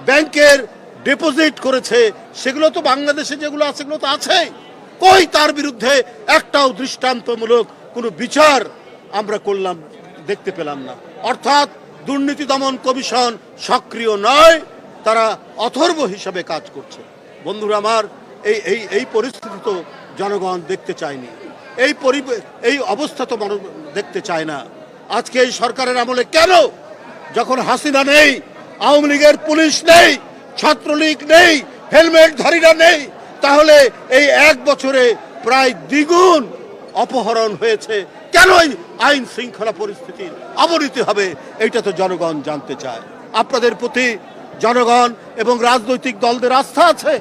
ব্যাংকের ডিপোজিট করেছে, সেগুলো তো বাংলাদেশে যেগুলো আছে সেগুলো তো আছেই। কই তার বিরুদ্ধে একটাও দৃষ্টান্তমূলক কোনো বিচার আমরা দেখতে পেলাম না। অর্থাৎ দুর্নীতি দমন কমিশন সক্রিয় নয়, তারা অথর্ব হিসাবে কাজ করছে। বন্ধুরা আমার, এই পরিস্থিতি তো জনগণ দেখতে চায়নি, এই অবস্থা তো দেখতে চায় না। আজকে এই সরকারের আমলে কেন, যখন হাসিনা নেই, আওয়ামী লীগের পুলিশ নেই, ছাত্রলীগ নেই, হেলমেটধারীরা নেই, তাহলে এই এক বছরে প্রায় দ্বিগুণ অপহরণ হয়েছে, কেন আইন শৃঙ্খলা পরিস্থিতির অবনতি হবে? এইটা তো জনগণ জানতে চায়। আপনাদের প্রতি জনগণ এবং রাজনৈতিক দলদের আস্থা আছে।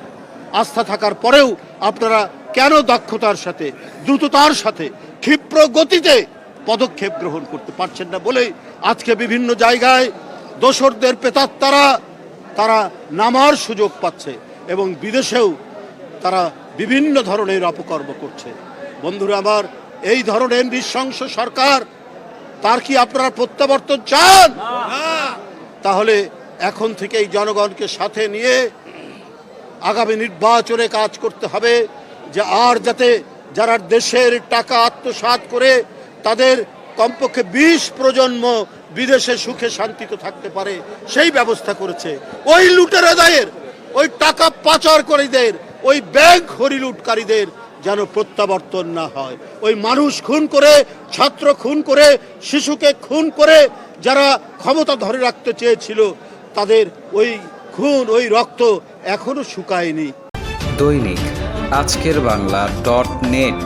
আস্থা থাকার পরেও আপনারা কেন দক্ষতার সাথে, দ্রুততার সাথে, ক্ষিপ্র গতিতে পদক্ষেপ গ্রহণ করতে পারছেন না বলেই আজকে বিভিন্ন জায়গায় দোসরদের প্রেতাত্মারা তারা নামার সুযোগ পাচ্ছে এবং বিদেশেও তারা বিভিন্ন ধরনের অপকর্ম করছে। বন্ধুরা আমার, এই ধরনের নৃশংস সরকার, তার কি আপনারা প্রত্যাবর্তন চান? তাহলে এখন থেকেই জনগণকে সাথে নিয়ে আগামী নির্বাচনে কাজ করতে হবে, যে আর যাতে যারা দেশের টাকা আত্মসাৎ করে তাদের কমপক্ষে 20 প্রজন্ম বিদেশে সুখে শান্তিতে থাকতে পারে সেই ব্যবস্থা করেছে, ওই লুটেরাদের, ওই টাকা পাচারকারীদের, ওই ব্যাংক হরিলুটকারীদের যেন প্রত্যাবর্তন না হয়। ওই মানুষ খুন করে, ছাত্র খুন করে, শিশুকে খুন করে যারা ক্ষমতা ধরে রাখতে চেয়েছিল, তাদের ওই খুন, ওই রক্ত এখনো শুকায়নি। দৈনিক আজকের বাংলা .net